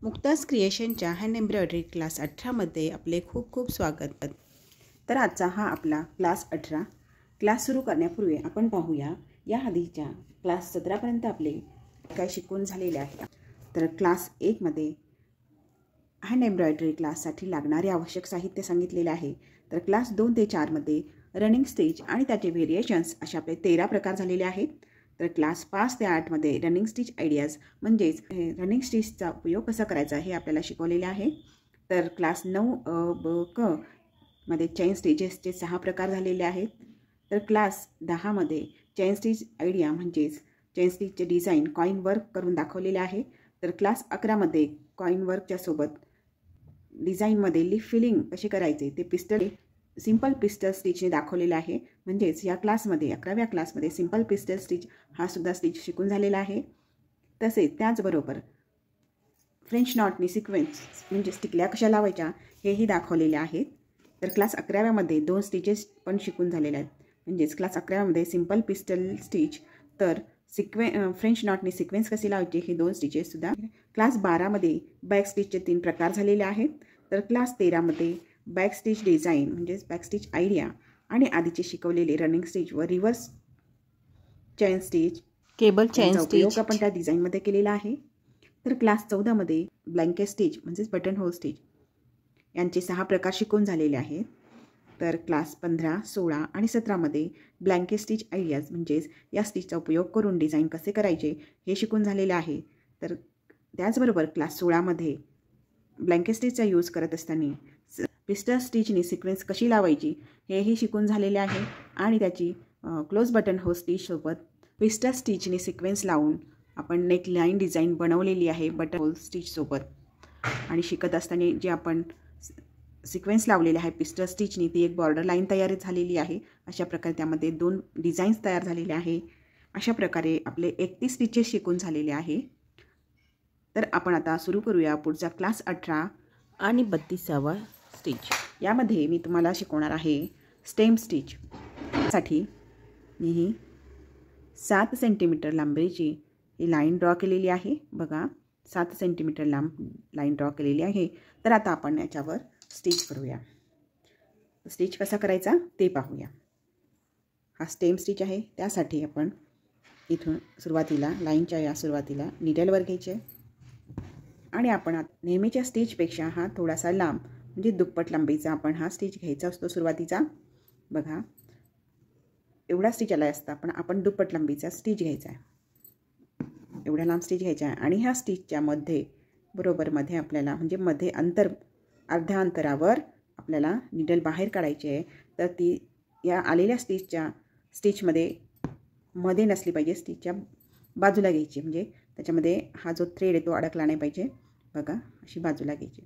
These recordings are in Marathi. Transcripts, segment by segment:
मुक्ताज क्रिएशनच्या हँड एम्ब्रॉयडरी क्लास 18मध्ये आपले खूप खूप स्वागत. तर आजचा हा आपला क्लास 18. क्लास सुरू करण्यापूर्वी आपण पाहूया या आधीच्या क्लास 17पर्यंत आपले काय शिकून झालेले आहे. तर क्लास 1मध्ये हँड एम्ब्रॉयडरी क्लाससाठी लागणारे आवश्यक साहित्य सांगितलेले आहे. तर क्लास 2 ते 4मध्ये रनिंग स्टिच आणि त्याचे व्हेरिएशन्स असे आपले 13 प्रकार झालेले आहेत. तर क्लास 5 ते 8मध्ये रनिंग स्टिच आयडियाज म्हणजेच रनिंग स्टिचचा उपयोग कसा करायचा हे आपल्याला शिकवलेले आहे. तर क्लास 9 ब क मध्ये चेन स्टिचेसचे 6 प्रकार झालेले आहेत. तर क्लास 10मध्ये चेन स्टिच आयडिया म्हणजेच चेन स्टिचचे डिझाईन कॉइन वर्क करून दाखवलेले आहे. तर क्लास 11मध्ये कॉइन वर्कच्या सोबत डिझाईनमध्ये लीफ फिलिंग कसे करायचे ते सिंपल पिस्टल स्टिचने दाखवलेलं आहे. म्हणजेच या क्लासमध्ये 11व्या क्लासमध्ये सिंपल पिस्टल स्टिच हा सुद्धा स्टिच शिकून झालेला आहे. तसेच त्याचबरोबर फ्रेंच नॉटनी सिक्वेन्स म्हणजेच टिकल्या कशा लावायच्या हेही दाखवलेले आहेत. तर क्लास 11व्यामध्ये 2 स्टिचेस पण शिकून झालेले आहेत. म्हणजेच क्लास 11व्यामध्ये सिंपल पिस्टल स्टिच तर फ्रेंच नॉटनी सिक्वेन्स कशी लावायची हे 2 स्टिचेस सुद्धा. क्लास 12मध्ये बॅक स्टिचचे 3 प्रकार झालेले आहेत. तर क्लास 13मध्ये बॅक स्टिच डिझाईन म्हणजेच बॅक स्टिच आयडिया आणि आधीचे शिकवलेले रनिंग स्टिच व reverse chain stitch cable chain stitch आपण त्या डिझाईनमध्ये केलेला आहे. तर क्लास 14मध्ये ब्लँकेट स्टिच म्हणजेच बटन होल स्टिच यांचे 6 प्रकार शिकून झालेले आहेत. तर क्लास 15, 16 आणि 17मध्ये ब्लँकेट स्टिच आयडियाज म्हणजेच या स्टिचचा उपयोग करून डिझाईन कसे करायचे हे शिकून झालेले आहे. तर त्याचबरोबर क्लास 16मध्ये ब्लँकेट स्टिचचा यूज करत असताना पिस्टल स्टिचनी सिक्वेन्स कशी लावायची हेही शिकून झालेले आहे. आणि त्याची क्लोज बटन होल स्टिचसोबत पिस्टल स्टिचनी सिक्वेन्स लावून आपण नेक लाईन डिझाईन बनवलेली आहे बटन होल स्टिचसोबत. आणि शिकत असताना जे आपण सिक्वेन्स लावलेले आहे पिस्टल स्टिचनी ती एक बॉर्डर लाईन तयार झालेली आहे. अशा प्रकारे त्यामध्ये 2 डिझाईन्स तयार झालेले आहे. अशा प्रकारे आपले 31 स्टिचेस शिकून झालेले आहे. तर आपण आता सुरू करूया पुढचा क्लास 18 आणि 32वा स्टिच. यामध्ये मी तुम्हाला शिकवणार आहे स्टेम स्टिच. साठी मी ही 7 सेंटीमीटर लांबीची ही लाईन ड्रॉ केलेली आहे. बघा 7 सेंटीमीटर लांब लाईन ड्रॉ केलेली आहे. तर आता आपण याच्यावर स्टिच करूया. स्टिच कसा करायचा ते पाहूया. हा स्टेम स्टिच आहे. त्यासाठी आपण इथून सुरुवातीला लाईनच्या या सुरुवातीला निडलवर घ्यायचे आणि आपण नेहमीच्या स्टिचपेक्षा हा थोडासा लांब म्हणजे दुप्पट लांबीचा आपण हा स्टिच घ्यायचा असतो सुरुवातीचा. बघा एवढा स्टिच आला असता पण आपण दुप्पट लांबीचा स्टिच घ्यायचा आहे. एवढा लांब स्टिच घ्यायचा आहे आणि ह्या स्टिचच्या मध्ये आपल्याला म्हणजे मध्ये अर्ध्या अंतरावर आपल्याला निडल बाहेर काढायची आहे. तर ती या आलेल्या स्टिचमध्ये मध्ये नसली पाहिजे, स्टिचच्या बाजूला घ्यायची. म्हणजे त्याच्यामध्ये हा जो थ्रेड आहे तो अडकला नाही पाहिजे. बघा अशी बाजूला घ्यायची.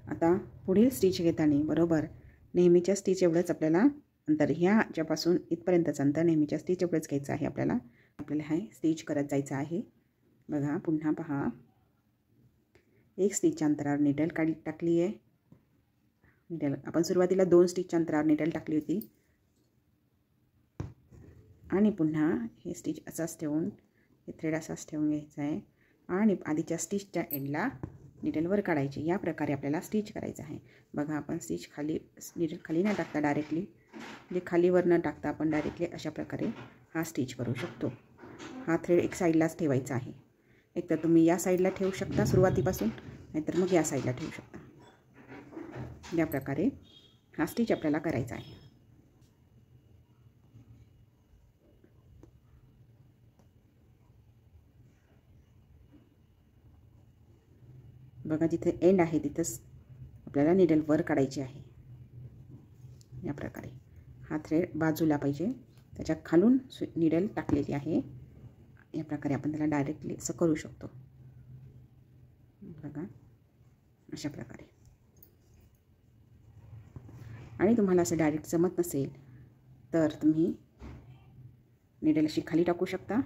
आता पुढील स्टिच घेताना बरोबर नेहमीच्या स्टिच एवढंच आपल्याला अंतर ह्याच्यापासून इथपर्यंतचं अंतर नेहमीच्या स्टिच एवढंच घ्यायचं आहे. आपल्याला हे स्टिच करत जायचं आहे. बघा पुन्हा पहा एक स्टिचच्या अंतरावर निडल टाकली आहे. निडल आपण सुरुवातीला 2 स्टिचच्या अंतरावर निडल टाकली होती आणि पुन्हा हे स्टिच असाच ठेवून हे थ्रेड असाच ठेवून घ्यायचं आहे आणि आधीच्या स्टिचच्या एंडला निडलवर काढायची. या प्रकारे आपल्याला स्टिच करायचं आहे. बघा आपण स्टिच निडल खाली न टाकता डायरेक्टली म्हणजे खालीवर न टाकता आपण डायरेक्टली अशा प्रकारे हा स्टिच करू शकतो. हा थ्रेड एक साईडलाच ठेवायचा आहे. एक तर तुम्ही या साईडला ठेवू शकता सुरुवातीपासून, नाहीतर मग या साईडला ठेवू शकता. या प्रकारे हा स्टिच आपल्याला करायचा आहे. बघा जिथे एंड आहे तिथंच आपल्याला निडल वर काढायची आहे. या प्रकारे हा थ्रेड बाजूला पाहिजे, त्याच्या खालून निडल टाकलेली आहे. या प्रकारे आपण त्याला डायरेक्टली असं करू शकतो. बघा अशा प्रकारे. आणि तुम्हाला असं डायरेक्ट जमत नसेल तर तुम्ही निडल अशी खाली टाकू शकता.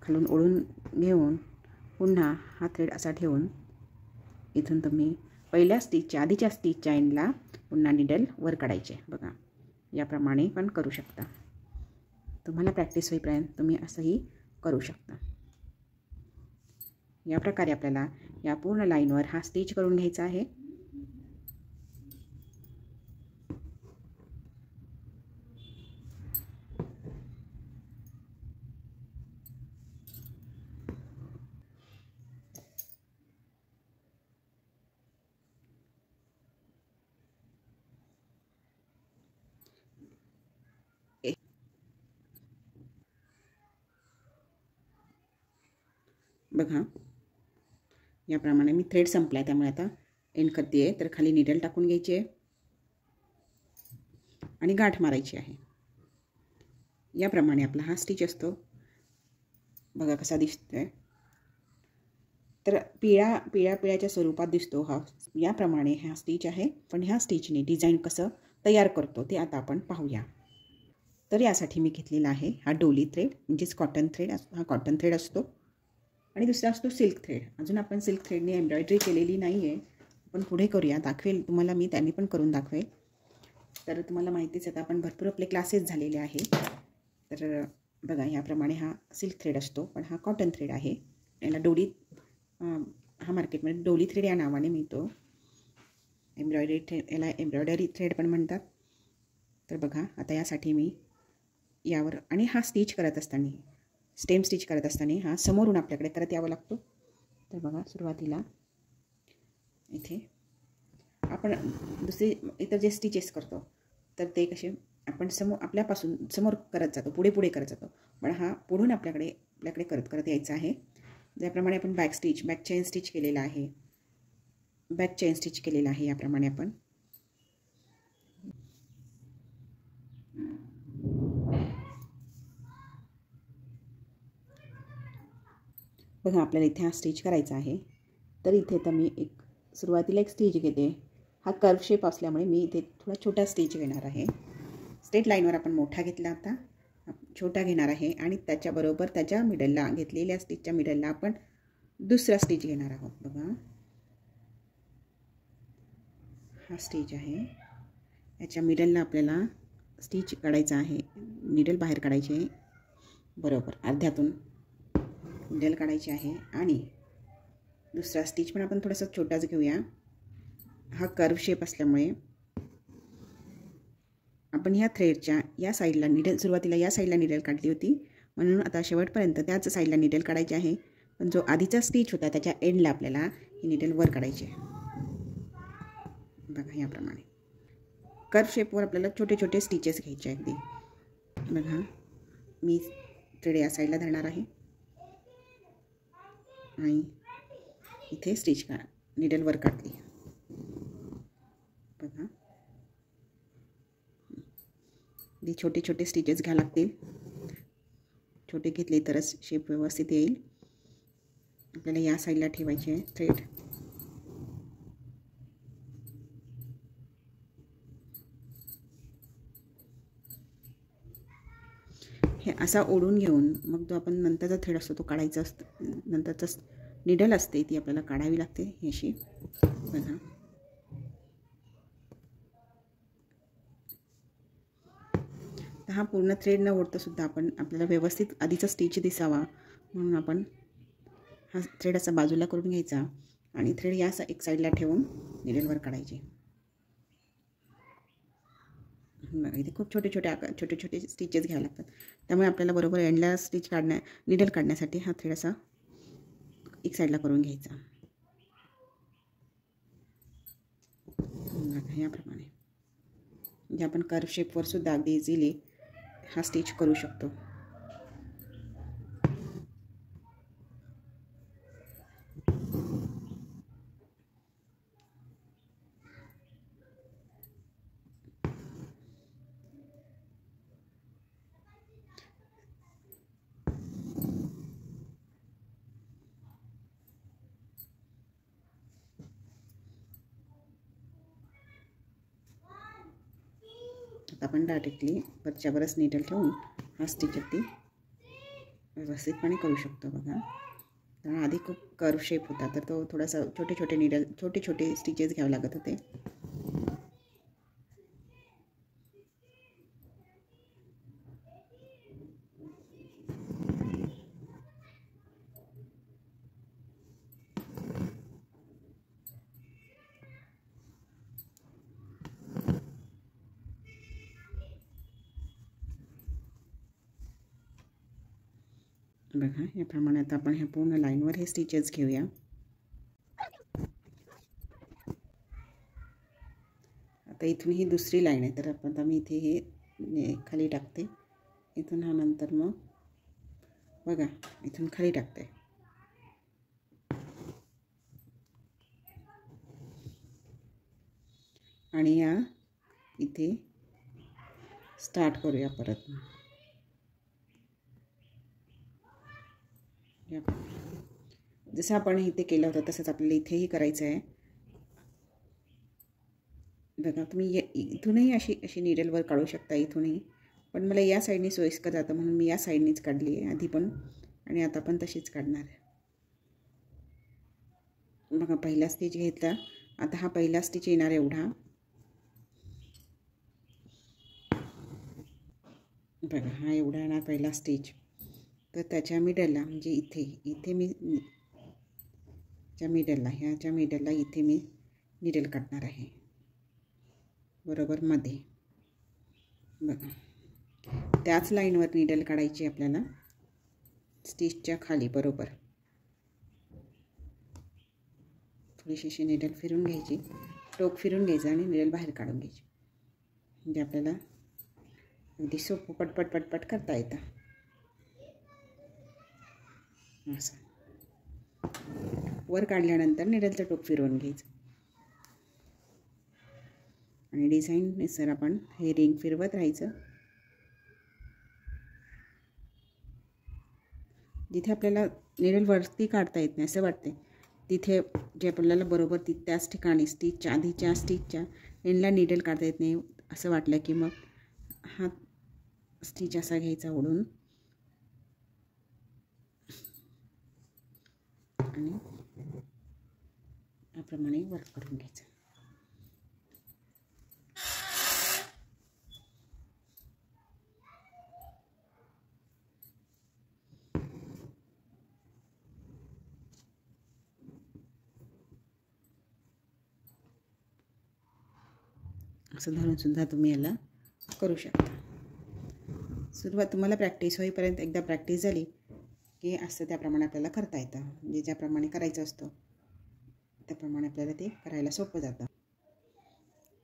खालून ओढून घेऊन पुन्हा हा थ्रेड असा ठेवून इथून तुम्ही आधीच्या स्टिचच्या एंडला पुन्हा निडल वर काढायचे. बघा याप्रमाणे पण करू शकता. तुम्हाला प्रॅक्टिस होईपर्यंत तुम्ही असंही करू शकता. या प्रकारे आपल्याला या पूर्ण लाईनवर हा स्टिच करून घ्यायचा आहे. बघा, याप्रमाणे मी थ्रेड संपला आहे, त्यामुळे आता एंड करते आहे. तर खाली निडल टाकून घ्यायची आहे आणि गाठ मारायची आहे. याप्रमाणे आपला हा स्टिच असतो. बघा कसा दिसतोय. तर पिळ्याच्या स्वरूपात दिसतो हा. याप्रमाणे हा स्टिच आहे. पण ह्या स्टिचने डिझाईन कसं तयार करतो ते आता आपण पाहूया. तर यासाठी मी घेतलेला आहे हा डोली थ्रेड, म्हणजेच कॉटन थ्रेड. हा कॉटन थ्रेड असतो आणि दुसरा असतो सिल्क थ्रेड. अजून आपण सिल्क थ्रेडने एम्ब्रॉयडरी केलेली नाही आहे, पण पुढे करूया. दाखवेल तुम्हाला मी, त्यांनी पण करून दाखवेल. तर तुम्हाला माहितीच आहे, आपण भरपूर आपले क्लासेस झालेले आहे. तर बघा, याप्रमाणे हा सिल्क थ्रेड असतो, पण हा कॉटन थ्रेड आहे. याला डोली, हा मार्केटमध्ये डोली थ्रेड या नावाने मिळतो. एम्ब्रॉयडरी थ्रेड, याला एम्ब्रॉयडरी थ्रेड पण म्हणतात. तर बघा, आता यासाठी मी यावर, आणि हा स्टिच करत असताना, स्टेम स्टिच करत असताना हा समोरून आपल्याकडे करत यावं लागतो. तर बघा, सुरुवातीला इथे आपण इतर जे स्टिचेस करतो तर ते कसे आपण आपल्यापासून समोर करत जातो, पुढे करत जातो. पण हा पुढून आपल्याकडे करत यायचा आहे. ज्याप्रमाणे आपण बॅक चेन स्टिच केलेला आहे, याप्रमाणे आपण बघा, आपल्याला इथे हा स्टिच करायचा आहे. तर इथे तर मी सुरुवातीला एक स्टिच घेते. हा कर्व शेप असल्यामुळे मी इथे थोडा छोटा स्टिच घेणार आहे. स्ट्रेट लाईनवर आपण मोठा घेतला, आता छोटा घेणार आहे. आणि त्याच्याबरोबर त्याच्या मिडलला, घेतलेल्या स्टिचच्या मिडलला आपण दुसरा स्टिच घेणार आहोत. बघा, हा स्टिच आहे. याच्या मिडलला आपल्याला स्टिच काढायचा आहे, निडल बाहेर काढायची आहे. बरोबर अर्ध्यातून निडल काढायची आहे. आणि दुसरा स्टिच पण आपण थोडासा छोटाच घेऊया. हा कर्व शेप असल्यामुळे आपण ह्या थ्रेडच्या या साईडला निडल, सुरुवातीला या साईडला निडल काढली होती, म्हणून आता शेवटपर्यंत त्याच साईडला निडल काढायची आहे. पण जो आधीचा स्टिच होता त्याच्या एंडला आपल्याला ही निडल वर काढायची आहे. बघा, याप्रमाणे कर्व शेपवर आपल्याला छोटे छोटे स्टिचेस घ्यायचे आहे अगदी. बघा, मी थ्रेड या साईडला धरणार आहे आणि इथे स्टिच निडल वर काढली. बघा, छोटे छोटे स्टिचेस घ्यावे लागतील. छोटे घेतले तरच शेप व्यवस्थित येईल. आपल्याला या साईडला ठेवायचे आहे थ्रेड. हे असा ओढून घेऊन मग जो आपण नंतरचा थ्रेड असतो तो काढायचा असतो. नंतरचा निडल असते ती आपल्याला काढावी लागते ही अशी. बघा, हा पूर्ण थ्रेड न ओढता सुद्धा आपल्याला व्यवस्थित आधीचा स्टिच दिसावा म्हणून आपण हा थ्रेड असा बाजूला करून घ्यायचा आणि थ्रेड या एक साईडला ठेवून निडलवर काढायचे. इथे खूप छोटे छोटे स्टिचेस घ्यावे लागतात. त्यामुळे आपल्याला बरोबर एंडला निडल काढण्यासाठी हा थ्रेड असा एक साईडला करून घ्यायचा. याप्रमाणे म्हणजे आपण कर्व शेपवर सुद्धा अगदी इझिली हा स्टिच करू शकतो. आता आपण डायरेक्टली वरच्यावरच निडल ठेवून हा स्टिच अगदी व्यवस्थितपणे करू शकतो. बघा, कारण आधी खूप कर्व शेप होता तर तो थोडासा छोटे छोटे स्टिचेस घ्यावे लागत होते. बघा याप्रमाणे आता आपण ह्या पूर्ण लाईनवर हे स्टिचेस घेऊया. आता इथून ही दुसरी लाईन आहे, तर आता मी इथे हे खाली टाकते. इथून हा नंतर मग बघा इथून खाली टाकते. आणि या इथे स्टार्ट करूया परत. जसं आपण इथे केलं होतं तसंच आपल्याला इथेही करायचं आहे. बघा तुम्ही इथूनही अशी नीडलवर काढू शकता इथूनही, पण मला या साईडने सोयीस्कर जातं म्हणून मी या साईडनीच काढली आहे आधी पण आणि आता पण तशीच काढणार आहे. बघा पहिला स्टिच घेतला. आता हा पहिला स्टिच येणार एवढा. बघा हा एवढा येणार पहिला स्टिच. तर त्याच्या मिडलला म्हणजे इथे मी ह्याच्या मिडलला इथे मी नीडल काढणार आहे बरोबर मध्ये. बघा त्याच लाईनवर नीडल काढायची आपल्याला स्टिचच्या खाली बरोबर. थोडीशी अशी नीडल फिरून घ्यायची, टोक फिरून घ्यायचं आणि नीडल बाहेर काढून घ्यायची. म्हणजे आपल्याला अगदी सोपं पटपट करता येतं. असं वर काढल्यानंतर नीडलचं टोक फिरवून घ्यायचं आणि डिझाईननुसार आपण हे रिंग फिरवत राहायचं. जिथे आपल्याला नीडल वरती काढता येत नाही असं वाटते तिथे जे आपल्याला बरोबर त्याच ठिकाणी स्टिचच्या आधीच्या स्टिचच्या एंडला नीडल काढता येत नाही असं वाटलं की मग हा स्टिच असा घ्यायचा ओढून आणि याप्रमाणे वर्क करून घ्यायचं. असं धरून सुद्धा तुम्ही याला करू शकता. सुरुवात तुम्हाला प्रॅक्टिस होईपर्यंत एकदा प्रॅक्टिस झाली की असं त्याप्रमाणे आपल्याला करता येतं. म्हणजे ज्याप्रमाणे करायचं असतं त्याप्रमाणे आपल्याला ते करायला सोपं जातं.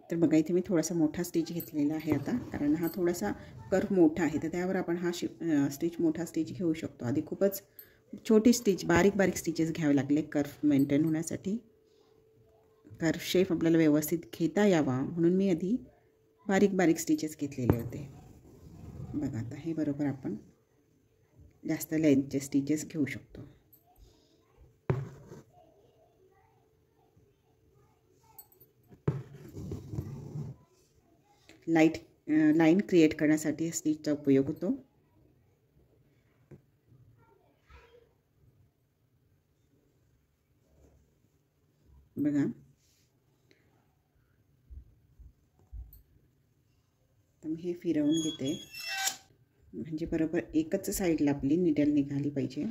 तर बघा इथे मी थोडासा मोठा स्टिच घेतलेला आहे आता, कारण हा थोडासा कर्व मोठा आहे तर त्यावर आपण हा मोठा स्टिच घेऊ शकतो. आधी खूपच छोटी स्टिच बारीक स्टिचेस घ्यावे लागले कर्व मेंटेन होण्यासाठी. कर्व शेप आपल्याला व्यवस्थित घेता यावा म्हणून मी आधी बारीक स्टिचेस घेतलेले होते. बघा आता हे बरोबर आपण जास्त लेंथचे स्टिचेस घेऊ शकतो. लाईन क्रिएट करण्यासाठी स्टिचचा उपयोग होतो. बघा तर मी हे फिरवून घेते म्हणजे बरोबर एकच साईडला आपली नीडल निघाली पाहिजे.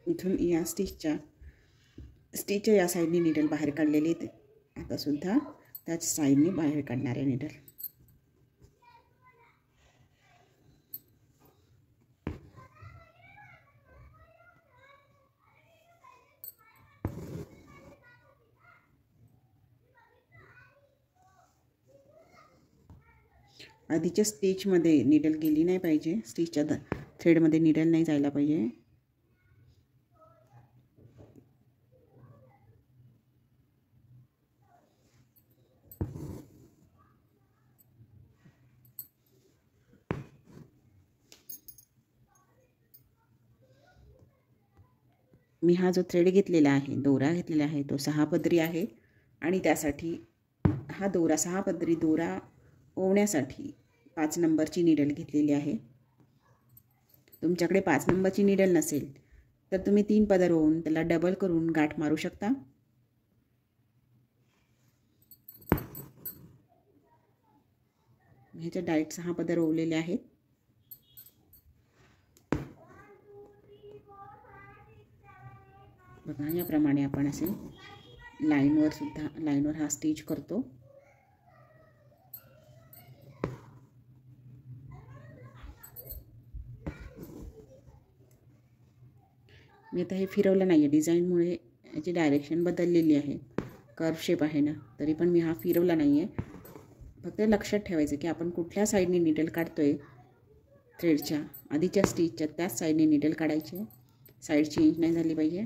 इथून या स्टिचच्या या साईडने नीडल बाहेर काढलेली आहे. आता सुद्धा त्याच साईडने बाहेर काढणार आहे नीडल. आधीच्या स्टिचमध्ये नीडल गेली नाही पाहिजे, स्टिचच्या थ्रेडमध्ये नीडल नाही जायला पाहिजे. मी हा जो थ्रेड घेतलेला आहे, दोरा घेतलेला आहे, तो 6 पदरी आहे आणि त्यासाठी हा दोरा 6 पदरी दोरा ओवण्यासाठी 5 नंबरची नीडल घेतलेली आहे. तुमच्याकडे 5 नंबरची नीडल नसेल तर तुम्ही 3 पदर ओवून त्याला डबल करून गाठ मारू शकता. ह्याच्या डायरेक्ट 6 पदर ओवलेले आहेत. बघा याप्रमाणे आपण असे लाईनवर हा स्टिच करतो. मी आता हे फिरवलं नाही आहे, डिझाईनमुळे याची डायरेक्शन बदललेली आहे, कर्व शेप आहे ना, तरी पण मी हा फिरवला नाही आहे. फक्त लक्षात ठेवायचं की आपण कुठल्या साईडने निडल काढतो आहे, थ्रेडच्या आधीच्या स्टिचच्या त्याच साईडने निडल काढायचे, साईड चेंज नाही झाली पाहिजे.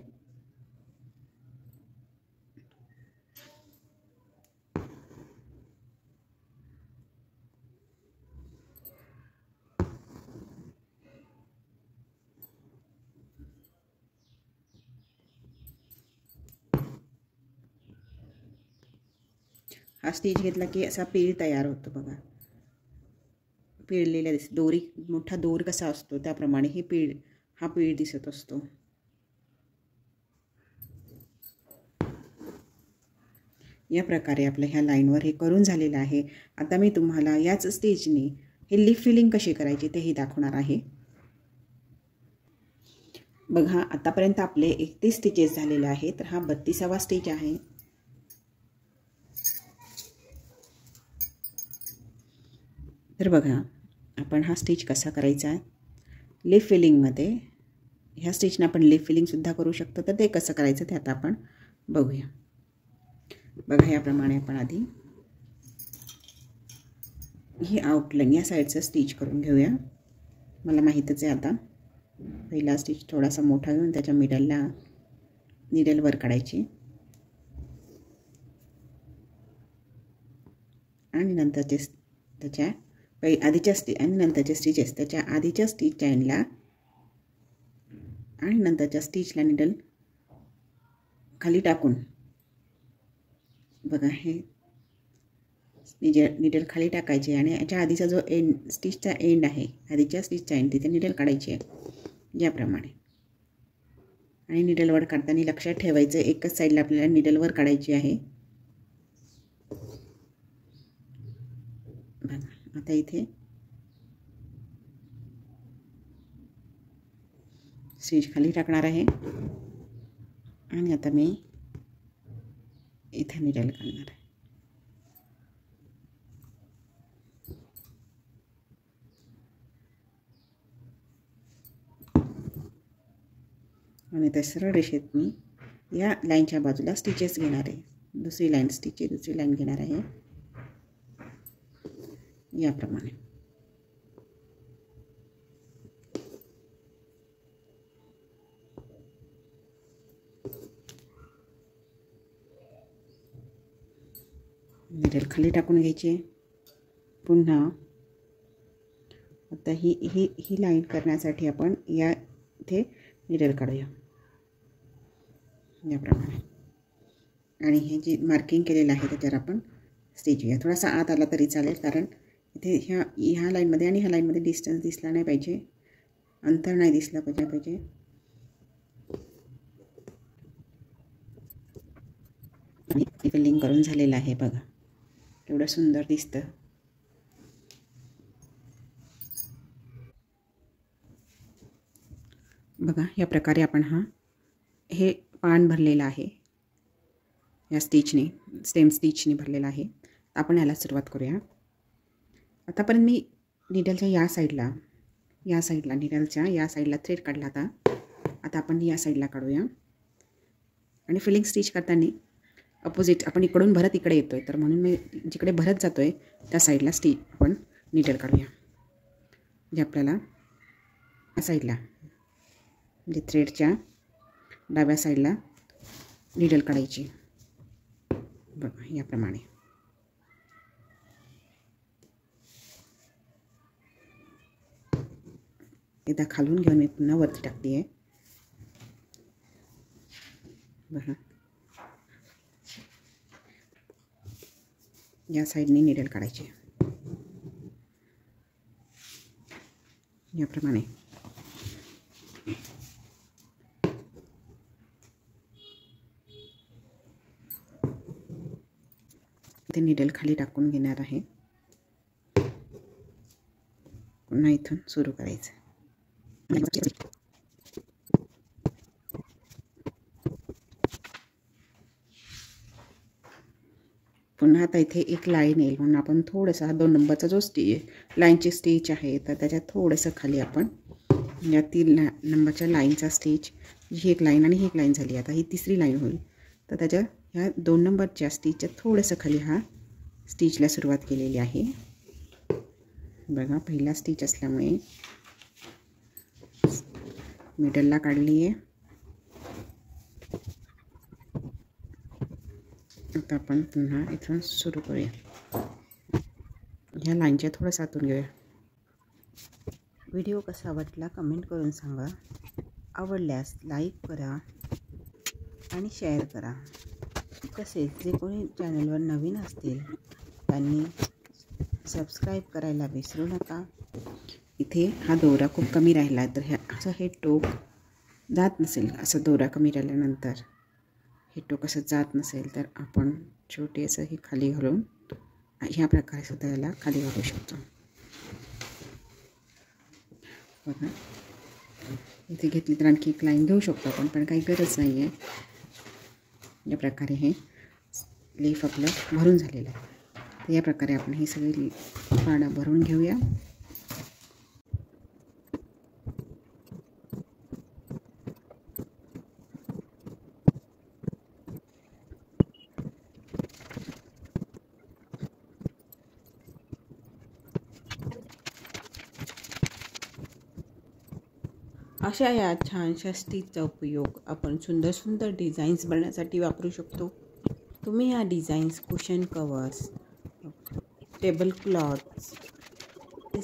हा स्टिच घेतला की असा पीळ तयार होतो बघा, पिळलेला दिसतो. दोरी, मोठा दोर कसा असतो त्याप्रमाणे हा पीळ दिसत असतो. या प्रकारे आपल्या ह्या लाईनवर हे करून झालेलं आहे. आता मी तुम्हाला याच स्टिचने हे लिप फिलिंग कशी करायची तेही दाखवणार आहे. बघा, आतापर्यंत आपले 31 स्टिचेस झालेले आहेत, तर हा 32वा स्टिच आहे. तर बघा, आपण हा स्टिच कसा करायचा आहे लिप फिलिंगमध्ये. ह्या स्टिचनं आपण लिप फिलिंगसुद्धा करू शकतो, तर ते कसं करायचं ते आता आपण बघूया. बघा, याप्रमाणे आपण आधी ही आउटलाईन या साईडचं स्टिच करून घेऊया. मला माहीतच आहे आता. पहिला स्टिच थोडासा मोठा घेऊन त्याच्या मिडलला निडल वर काढायची आणि नंतरचे त्याच्या आधीच्या आणि नंतरचे स्टिचेस त्याच्या आधीच्या स्टिचच्या एंडला आणि नंतरच्या स्टिचला निडल खाली टाकून बघा, हे निडल खाली टाकायचे आणि याच्या आधीचा जो स्टिचचा एंड आहे, आधीच्या स्टिचचा एंड, तिथे निडल काढायची आहे याप्रमाणे. आणि निडल वर काढताना लक्षात ठेवायचं एकच साईडला आपल्याला निडल वर काढायची आहे. बघा, आता इथे स्टिच खाली टाकणार आहे आणि आता मी इथे निडल काढणार आहे. आणि त्या सरळ रेषेत मी या लाईनच्या बाजूला स्टिचेस घेणार आहे. दुसरी लाईन घेणार आहे याप्रमाणे. निडल खाली टाकून घ्यायची. पुन्हा आता ही लाईन करण्यासाठी आपण या इथे निडल काढूया याप्रमाणे. आणि हे जे मार्किंग केलेलं आहे त्याच्यावर आपण स्टिच घेऊया. थोडासा आत आला तरी चालेल, कारण इथे ह्या लाईनमध्ये आणि ह्या लाईनमध्ये डिस्टन्स दिसला नाही पाहिजे, अंतर नाही दिसलं पाहिजे. आणि फिलिंग करून झालेलं आहे बघा, केवढं सुंदर दिसतं. बघा, या प्रकारे आपण हे पान भरलेलं आहे, या स्टिचने, स्टेम स्टिचने भरलेलं आहे. आपण याला सुरुवात करूया. आतापर्यंत मी निडलच्या या साईडला निडलच्या या साईडला थ्रेड काढला आता आपण या साईडला काढूया. आणि फिलिंग स्टिच करताना अपोजिट आपण इकडून भरत इकडे येतोय, तर म्हणून मी जिकडे भरत जातोय त्या साईडला आपण निडल काढूया. म्हणजे आपल्याला या साईडला म्हणजे थ्रेडच्या डाव्या साईडला निडल काढायची बघा याप्रमाणे. एकदा खालून घेऊन मी पुन्हा वरती टाकते आहे बघा. या साईडने निडल काढायची याप्रमाणे. ते निडल खाली टाकून घेणार आहे. पुन्हा इथून सुरू करायचं. पुन्हा आता इथे एक लाईन येईल म्हणून आपण थोडंसं 2 नंबरचा जो लाईनची स्टिच आहे तर त्याच्यात थोडंसं खाली आपण या 3 नंबरच्या लाईनचा स्टिच ही एक लाईन आणि ही एक लाईन झाली. आता ही तिसरी लाईन होईल. तर त्याच्या ह्या 2 नंबरच्या स्टिचच्या थोडंसं खाली हा स्टिचला सुरुवात केलेली आहे. बघा पहिला स्टिच असल्यामुळे मिडलला काढली आहे. आता आपण पुन्हा इथून सुरू करूया. ह्या लाईनच्या थोडंसं आतून घेऊया. व्हिडिओ कसा वाटला कमेंट करून सांगा. आवडल्यास लाईक करा आणि शेअर करा. तसेच जे कोणी चॅनलवर नवीन असतील त्यांनी सबस्क्राईब करायला विसरू नका. इथे हा दोरा खूप कमी राहिला तर असं हे टोक जात नसेल, असं दोरा कमी राहिल्यानंतर हे टोक असं जात नसेल तर आपण छोटे असं हे खाली घालून ह्या प्रकारे सुद्धा याला खाली घालू शकतो. बघा इथे घेतली तर आणखी एक लाईन घेऊ शकतो आपण, पण काही गरज नाही आहे. या प्रकारे हे लीफ आपलं भरून झालेलं आहे. तर या प्रकारे आपण ही सगळी पानं भरून घेऊया. अशा या छानशा स्टिचचा उपयोग आपण सुंदर सुंदर डिझाईन्स बनवण्यासाठी वापरू शकतो. तुम्ही या designs cushion covers, table clothes,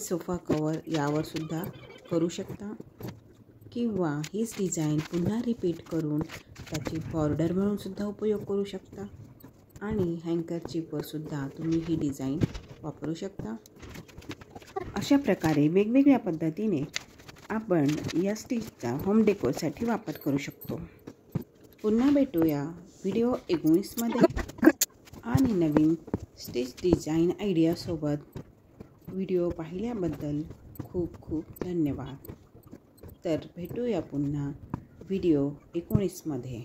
sofa cover यावर सुद्धा करू शकता किंवा हीच डिझाईन पुन्हा रिपीट करून त्याची बॉर्डर म्हणून सुद्धा उपयोग करू शकता आणि हँकरचीपवर सुद्धा तुम्ही ही डिझाईन वापरू शकता. अशा प्रकारे वेगवेगळ्या पद्धतीने आपण या स्टिचचा होम डेकोरसाठी वापर करू शकतो. पुन्हा भेटूया व्हिडिओ 19 मध्ये आणि नवीन स्टिच डिझाईन आयडियासोबत. व्हिडिओ पाहिल्याबद्दल खूप खूप धन्यवाद. तर भेटूया पुन्हा व्हिडिओ 19 मध्ये.